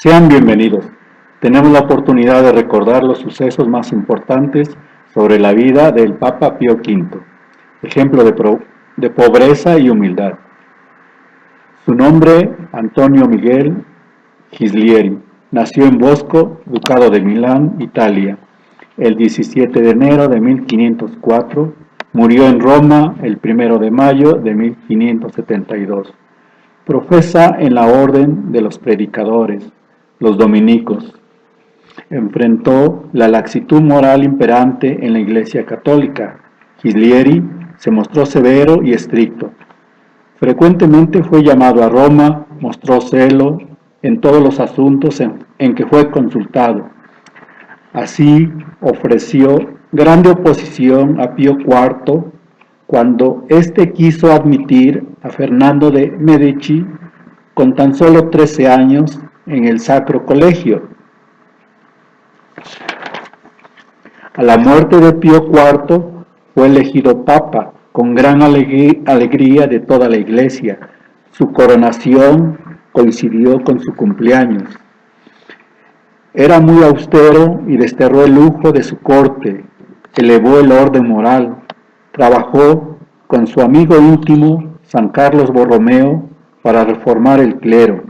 Sean bienvenidos. Tenemos la oportunidad de recordar los sucesos más importantes sobre la vida del Papa Pío V, ejemplo de pobreza y humildad. Su nombre, Antonio Miguel Ghislieri, nació en Bosco, Ducado de Milán, Italia, el 17 de enero de 1504, murió en Roma el 1 de mayo de 1572. Profesa en la Orden de los Predicadores, los dominicos. Enfrentó la laxitud moral imperante en la Iglesia Católica. Ghislieri se mostró severo y estricto. Frecuentemente fue llamado a Roma, mostró celo en todos los asuntos en que fue consultado. Así ofreció grande oposición a Pío IV cuando éste quiso admitir a Fernando de Medici con tan solo 13 años en el Sacro Colegio. A la muerte de Pío IV fue elegido papa con gran alegría de toda la Iglesia. Su coronación coincidió con su cumpleaños. Era muy austero y desterró el lujo de su corte, elevó el orden moral, trabajó con su amigo íntimo San Carlos Borromeo para reformar el clero.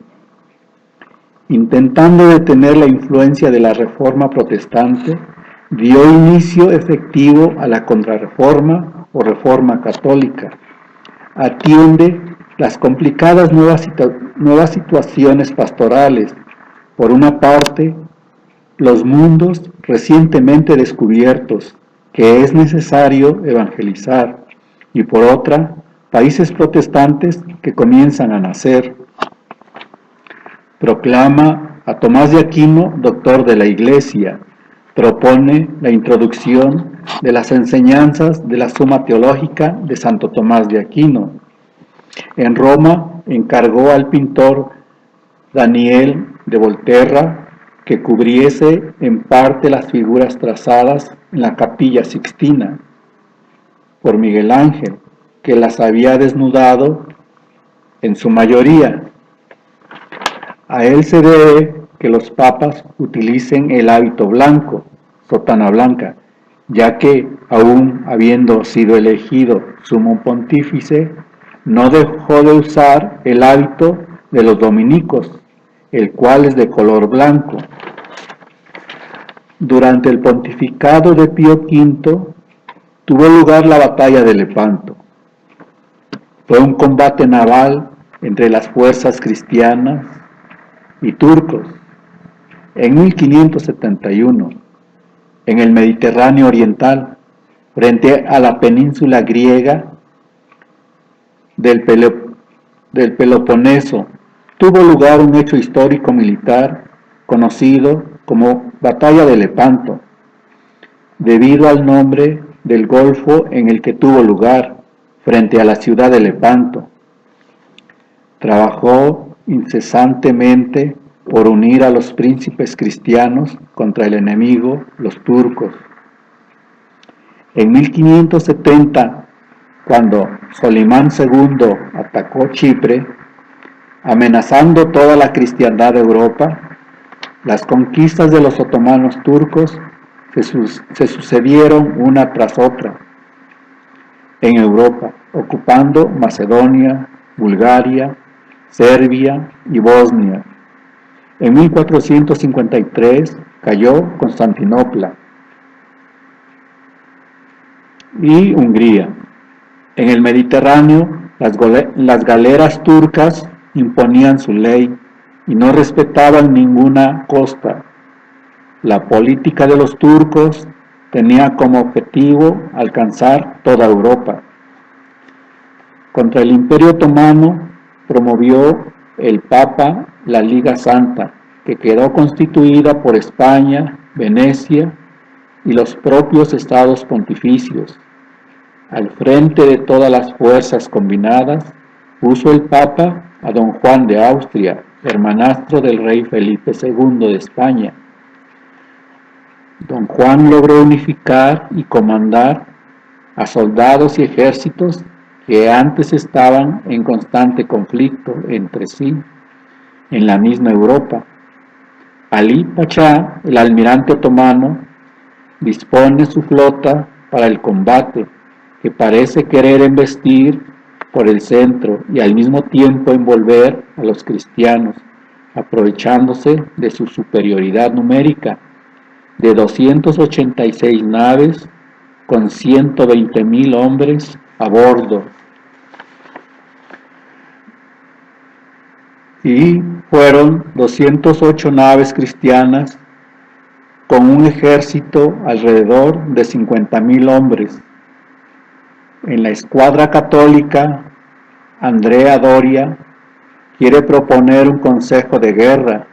Intentando detener la influencia de la Reforma protestante, dio inicio efectivo a la Contrarreforma o Reforma católica. Atiende las complicadas nuevas situaciones pastorales. Por una parte, los mundos recientemente descubiertos, que es necesario evangelizar, y por otra, países protestantes que comienzan a nacer. Proclama a Tomás de Aquino doctor de la Iglesia. Propone la introducción de las enseñanzas de la Suma Teológica de Santo Tomás de Aquino. En Roma encargó al pintor Daniel de Volterra que cubriese en parte las figuras trazadas en la Capilla Sixtina por Miguel Ángel, que las había desnudado en su mayoría. A él se debe que los papas utilicen el hábito blanco, sotana blanca, ya que, aún habiendo sido elegido sumo pontífice, no dejó de usar el hábito de los dominicos, el cual es de color blanco. Durante el pontificado de Pío V tuvo lugar la batalla de Lepanto. Fue un combate naval entre las fuerzas cristianas y turcos. En 1571, en el Mediterráneo oriental, frente a la península griega del Peloponeso, tuvo lugar un hecho histórico militar conocido como Batalla de Lepanto, debido al nombre del golfo en el que tuvo lugar, frente a la ciudad de Lepanto. Trabajó incesantemente por unir a los príncipes cristianos contra el enemigo, los turcos. En 1570, cuando Solimán II atacó Chipre, amenazando toda la cristiandad de Europa, las conquistas de los otomanos turcos se sucedieron una tras otra en Europa, ocupando Macedonia, Bulgaria, Serbia y Bosnia. En 1453 cayó Constantinopla y Hungría. En el Mediterráneo, las galeras turcas imponían su ley y no respetaban ninguna costa. La política de los turcos tenía como objetivo alcanzar toda Europa. Contra el Imperio Otomano promovió el Papa la Liga Santa, que quedó constituida por España, Venecia y los propios estados pontificios. Al frente de todas las fuerzas combinadas, puso el Papa a don Juan de Austria, hermanastro del rey Felipe II de España. Don Juan logró unificar y comandar a soldados y ejércitos que antes estaban en constante conflicto entre sí en la misma Europa. Ali Pasha, el almirante otomano, dispone su flota para el combate, que parece querer embestir por el centro y al mismo tiempo envolver a los cristianos, aprovechándose de su superioridad numérica de 286 naves con 120,000 hombres a bordo. Y fueron 208 naves cristianas con un ejército alrededor de 50,000 hombres. En la escuadra católica, Andrea Doria quiere proponer un consejo de guerra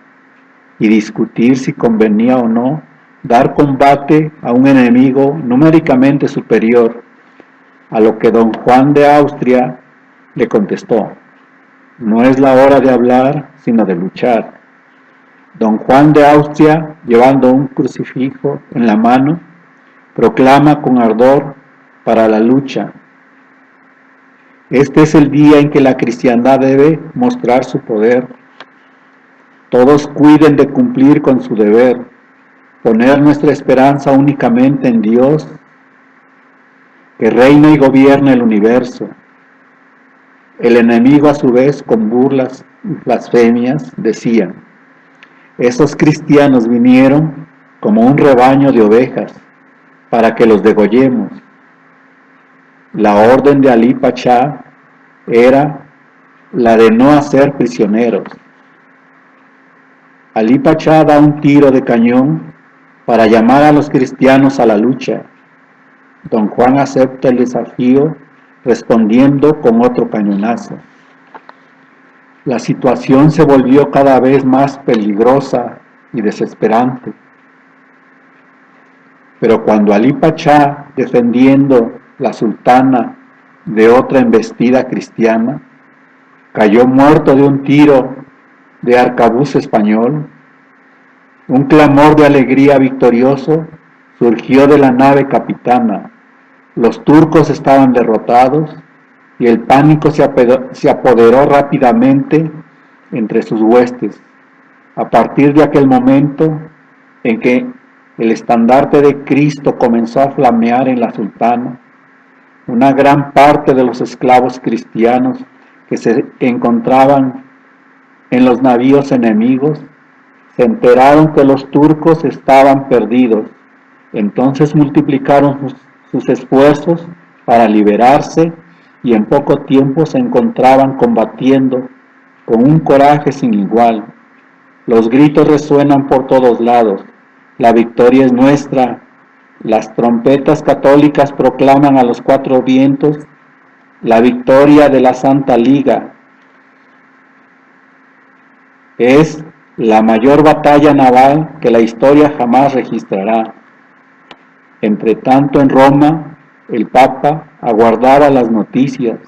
y discutir si convenía o no dar combate a un enemigo numéricamente superior, a lo que don Juan de Austria le contestó: no es la hora de hablar, sino de luchar. Don Juan de Austria, llevando un crucifijo en la mano, proclama con ardor para la lucha: este es el día en que la cristiandad debe mostrar su poder. Todos cuiden de cumplir con su deber, poner nuestra esperanza únicamente en Dios, que reina y gobierna el universo. El enemigo, a su vez, con burlas y blasfemias, decía: esos cristianos vinieron como un rebaño de ovejas para que los degollemos. La orden de Ali Pasha era la de no hacer prisioneros. Ali Pasha da un tiro de cañón para llamar a los cristianos a la lucha. Don Juan acepta el desafío respondiendo con otro cañonazo. La situación se volvió cada vez más peligrosa y desesperante. Pero cuando Ali Pasha, defendiendo la sultana de otra embestida cristiana, cayó muerto de un tiro de arcabuz español, un clamor de alegría victorioso surgió de la nave capitana. Los turcos estaban derrotados y el pánico se apoderó rápidamente entre sus huestes. A partir de aquel momento en que el estandarte de Cristo comenzó a flamear en la sultana, una gran parte de los esclavos cristianos que se encontraban en los navíos enemigos se enteraron que los turcos estaban perdidos. Entonces multiplicaron sus esfuerzos para liberarse y en poco tiempo se encontraban combatiendo con un coraje sin igual. Los gritos resuenan por todos lados: la victoria es nuestra. Las trompetas católicas proclaman a los cuatro vientos la victoria de la Santa Liga. Es la mayor batalla naval que la historia jamás registrará. Entre tanto, en Roma, el Papa aguardaba las noticias,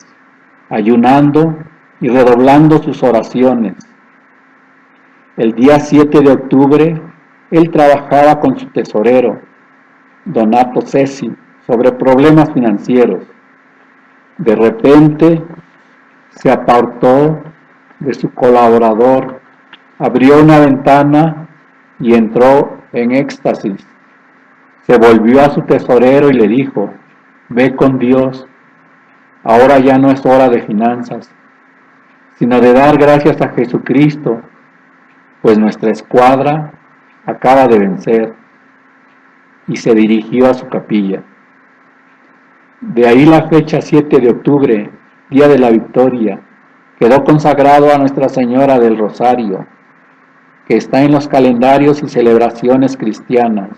ayunando y redoblando sus oraciones. El día 7 de octubre, él trabajaba con su tesorero, Donato Cesi, sobre problemas financieros. De repente, se apartó de su colaborador, abrió una ventana y entró en éxtasis. Se volvió a su tesorero y le dijo: ve con Dios, ahora ya no es hora de finanzas, sino de dar gracias a Jesucristo, pues nuestra escuadra acaba de vencer. Y se dirigió a su capilla. De ahí la fecha 7 de octubre, día de la victoria, quedó consagrado a Nuestra Señora del Rosario, que está en los calendarios y celebraciones cristianas,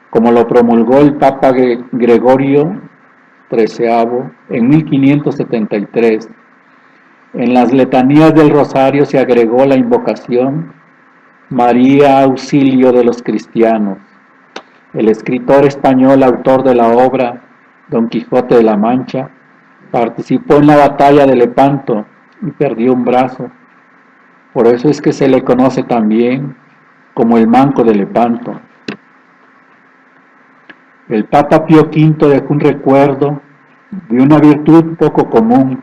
como lo promulgó el Papa Gregorio XIII en 1573. En las letanías del Rosario se agregó la invocación: María, auxilio de los cristianos. El escritor español, autor de la obra Don Quijote de la Mancha, participó en la batalla de Lepanto y perdió un brazo. Por eso es que se le conoce también como el Manco de Lepanto. El Papa Pío V dejó un recuerdo de una virtud poco común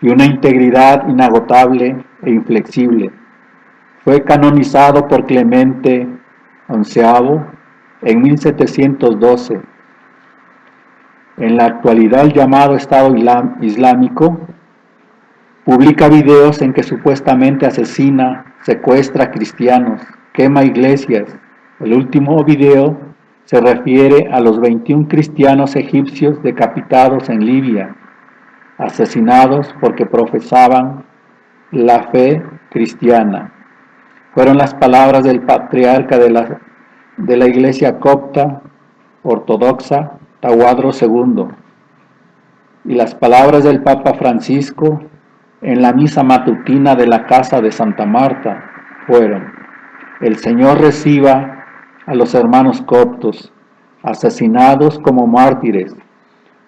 y una integridad inagotable e inflexible. Fue canonizado por Clemente XI en 1712. En la actualidad, el llamado Estado Islámico publica videos en que supuestamente asesina, secuestra cristianos, quema iglesias. El último video se refiere a los 21 cristianos egipcios decapitados en Libia, asesinados porque profesaban la fe cristiana. Fueron las palabras del patriarca de la iglesia copta ortodoxa, Tawadro II, y las palabras del Papa Francisco en la misa matutina de la casa de Santa Marta fueron: el Señor reciba a los hermanos coptos, asesinados como mártires.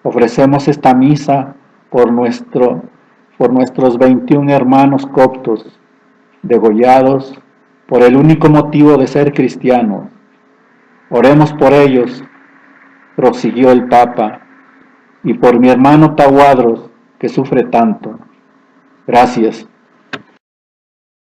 Ofrecemos esta misa por nuestros 21 hermanos coptos, degollados por el único motivo de ser cristianos. Oremos por ellos, prosiguió el Papa, y por mi hermano Tawadros, que sufre tanto. Gracias.